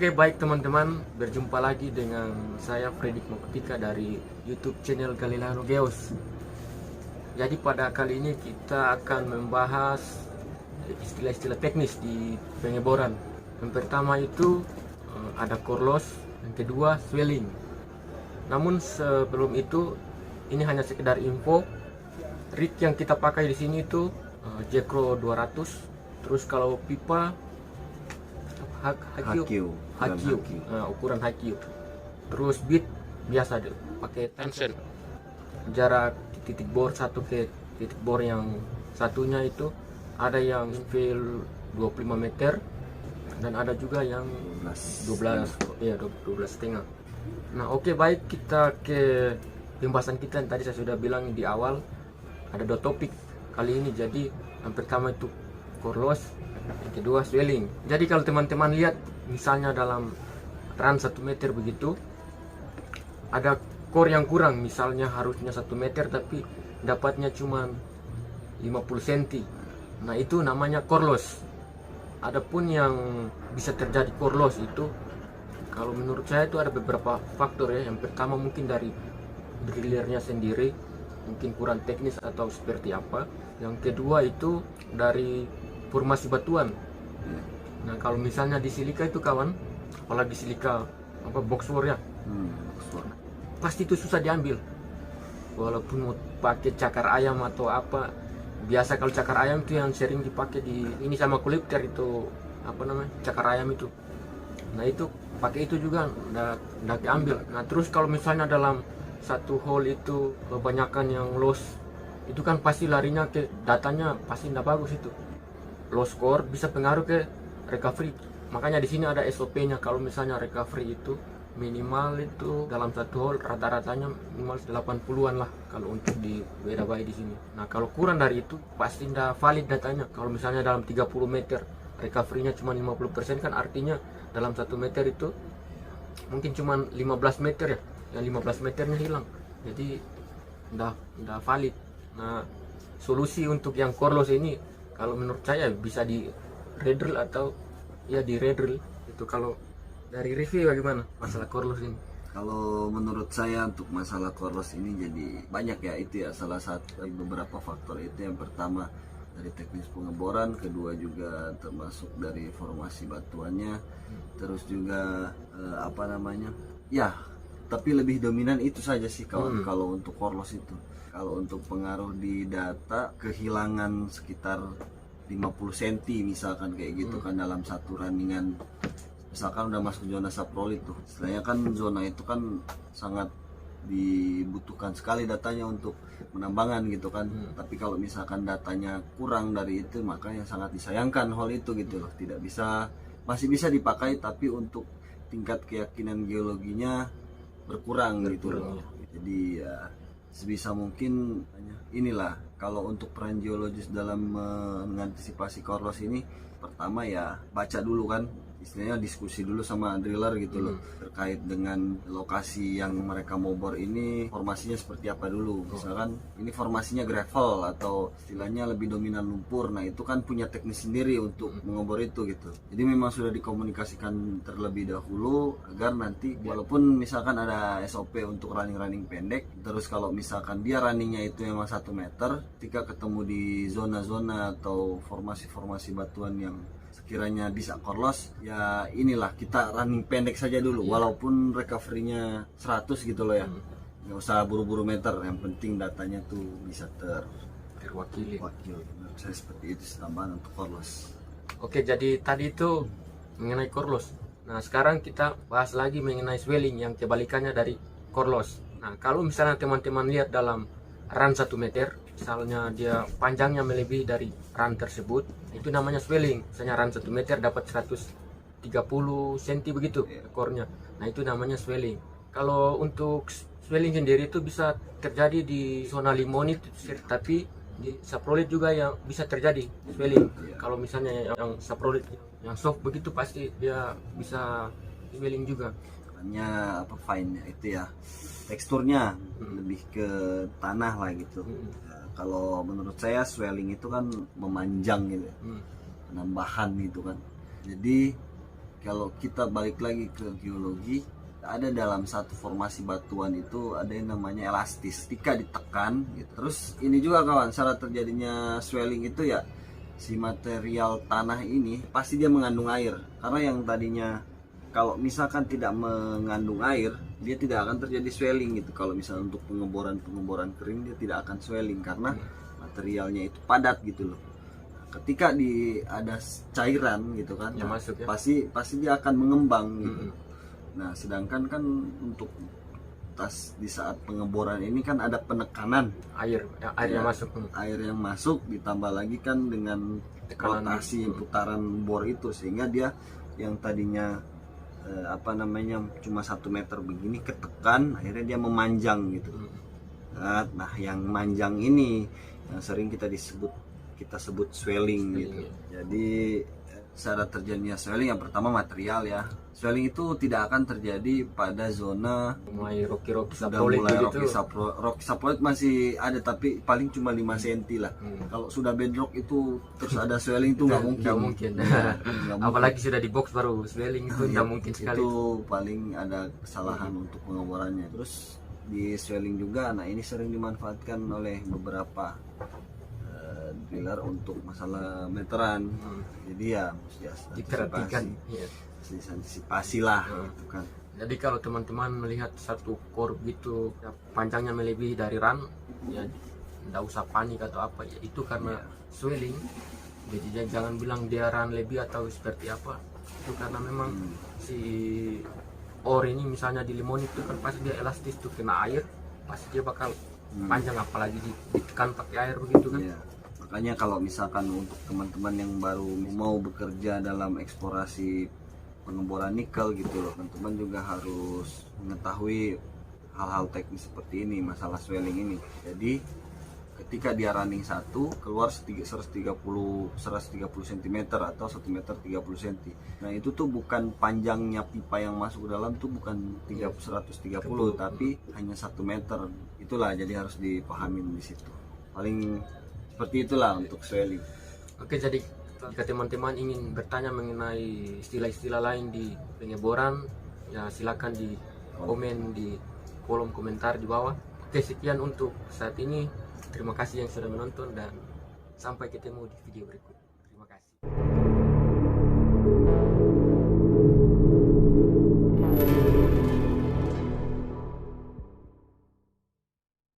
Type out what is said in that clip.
Oke, baik teman-teman, berjumpa lagi dengan saya Fredrik Mokotika dari YouTube channel Galileo Geos. Jadi pada kali ini kita akan membahas istilah-istilah teknis di pengeboran. Yang pertama itu ada core loss, yang kedua swelling. Namun sebelum itu, ini hanya sekedar info. Rig yang kita pakai di sini itu Jekro 200. Terus kalau pipa Hakio, ukuran Hakio. Terus bit biasa deh, pakai tension. Jarak titik bor satu ke titik bor yang satunya itu ada yang fill 25 meter dan ada juga yang 12 ya 12 setengah. Nah, oke, baik, kita ke pembahasan kita yang tadi saya sudah bilang di awal. Ada dua topik kali ini. Jadi yang pertama itu core loss, yang kedua swelling. Jadi kalau teman-teman lihat misalnya dalam run 1 meter begitu, ada core yang kurang, misalnya harusnya 1 meter tapi dapatnya cuma 50 cm. Nah, itu namanya core loss. Adapun yang bisa terjadi core loss itu, kalau menurut saya itu ada beberapa faktor ya. Yang pertama mungkin dari drillernya sendiri, mungkin kurang teknis atau seperti apa. Yang kedua itu dari formasi batuan. Nah, kalau misalnya di silika itu kawan, apalagi silika boxwor ya, pasti itu susah diambil. Walaupun mau pakai cakar ayam atau apa, biasa kalau cakar ayam itu yang sering dipakai di ini sama kolektor itu cakar ayam itu. Nah, itu pakai itu juga nggak diambil. Nah, terus kalau misalnya dalam satu hole itu kebanyakan yang loss, itu kan pasti larinya ke datanya pasti nggak bagus itu. Low score bisa pengaruh ke recovery. Makanya di sini ada SOP-nya. Kalau misalnya recovery itu minimal itu dalam satu hole rata-ratanya minimal 80-an lah kalau untuk di beda bayi di sini. Nah, kalau kurang dari itu pasti tidak valid datanya. Kalau misalnya dalam 30 meter recovery-nya cuma 50%, kan artinya dalam 1 meter itu mungkin cuma 15 meter ya. Yang 15 meternya hilang. Jadi tidak valid. Nah, solusi untuk yang core loss ini kalau menurut saya bisa di redrill atau ya di redrill itu. Kalau dari review bagaimana masalah core loss ini? Kalau menurut saya untuk masalah core loss ini jadi banyak ya, itu ya salah satu dari beberapa faktor. Itu yang pertama dari teknis pengeboran, kedua juga termasuk dari formasi batuannya, terus juga ya, tapi lebih dominan itu saja sih kawan. Kalau untuk core loss itu, kalau untuk pengaruh di data, kehilangan sekitar 50 cm misalkan kayak gitu kan dalam satu runningan. Misalkan udah masuk zona saprolit tuh, istilahnya kan zona itu kan sangat dibutuhkan sekali datanya untuk penambangan gitu kan. Tapi kalau misalkan datanya kurang dari itu, maka yang sangat disayangkan hal itu gitu loh. Tidak bisa, masih bisa dipakai tapi untuk tingkat keyakinan geologinya berkurang gitu loh. Jadi ya sebisa mungkin inilah, kalau untuk peran geologis dalam mengantisipasi core loss ini, pertama ya baca dulu kan, istilahnya diskusi dulu sama driller gitu loh, terkait dengan lokasi yang mereka mau bor ini formasinya seperti apa dulu. Misalkan ini formasinya gravel atau istilahnya lebih dominan lumpur, nah itu kan punya teknis sendiri untuk mengebor itu gitu. Jadi memang sudah dikomunikasikan terlebih dahulu agar nanti walaupun misalkan ada SOP untuk running pendek, terus kalau misalkan dia runningnya itu memang 1 meter, ketika ketemu di zona-zona atau formasi-formasi batuan yang sekiranya bisa core loss, ya inilah kita running pendek saja dulu, walaupun recovery-nya 100 gitu loh ya. Nggak usah buru-buru meter, yang penting datanya tuh bisa terwakili. Menurut saya seperti itu tambahan untuk core loss. Oke, jadi tadi itu mengenai core loss. Nah, sekarang kita bahas lagi mengenai swelling yang kebalikannya dari core loss. Nah, kalau misalnya teman-teman lihat dalam run 1 meter, misalnya dia panjangnya melebihi dari run tersebut, itu namanya swelling. Misalnya run 1 meter dapat 130 cm begitu ekornya. Nah, itu namanya swelling. Kalau untuk swelling sendiri itu bisa terjadi di zona limonit, tapi di saprolit juga yang bisa terjadi swelling. Kalau misalnya yang saprolit yang soft begitu, pasti dia bisa swelling juga. Hanya fine itu ya, teksturnya lebih ke tanah lah gitu. Kalau menurut saya swelling itu kan memanjang gitu, penambahan gitu kan. Jadi kalau kita balik lagi ke geologi, ada dalam satu formasi batuan itu ada yang namanya elastis. Ketika ditekan gitu. Terus ini juga kawan, syarat terjadinya swelling itu ya si material tanah ini pasti dia mengandung air. Karena yang tadinya kalau misalkan tidak mengandung air, dia tidak akan terjadi swelling gitu. Kalau misalnya untuk pengeboran kering, dia tidak akan swelling karena materialnya itu padat gitu loh. Ketika ada cairan gitu kan, yang masuk ya, pasti dia akan mengembang gitu. Nah, sedangkan kan untuk di saat pengeboran ini kan ada penekanan air yang masuk. Air yang masuk ditambah lagi kan dengan Tekanan. rotasi putaran bor itu, sehingga dia yang tadinya cuma 1 meter begini ketekan, akhirnya dia memanjang gitu. Nah, yang manjang ini yang sering kita sebut swelling gitu. Jadi syarat terjadinya swelling yang pertama material ya. Swelling itu tidak akan terjadi pada zona Mulai rocky sudah saprophyte mulai gitu. rocky saprophyte masih ada, tapi paling cuma 5 cm lah. Kalau sudah bedrock itu terus ada swelling itu nggak mungkin. Nggak mungkin. Apalagi sudah di box baru swelling itu nggak mungkin sekali. Itu paling ada kesalahan untuk pengeborannya. Terus di swelling juga, nah ini sering dimanfaatkan oleh beberapa driller untuk masalah meteran. Jadi ya mesti Diperhatikan. Iya. antisipasi lah gitu kan. Jadi kalau teman-teman melihat satu core gitu ya, panjangnya melebihi dari run, ya nggak usah panik atau apa ya, itu karena swelling. Jadi jangan bilang dia run lebih atau seperti apa, itu karena memang si ore ini misalnya di limon itu kan pasti dia elastis tuh, kena air pasti dia bakal panjang, apalagi ditekan pakai air begitu kan. Iya. Makanya kalau misalkan untuk teman-teman yang baru mau bekerja dalam eksplorasi pengeboran nikel gitu loh, teman-teman juga harus mengetahui hal-hal teknis seperti ini, masalah swelling ini. Jadi ketika dia running 1 keluar 130 cm atau 1 meter 30 cm. Nah, itu tuh bukan panjangnya pipa yang masuk ke dalam tuh bukan 130 tapi hanya 1 meter. Itulah, jadi harus dipahamin di situ. Paling seperti itulah untuk swelling. Oke, jadi jika teman-teman ingin bertanya mengenai istilah-istilah lain di pengeboran, ya silakan di komen di kolom komentar di bawah. Oke, sekian untuk saat ini. Terima kasih yang sudah menonton dan sampai ketemu di video berikutnya.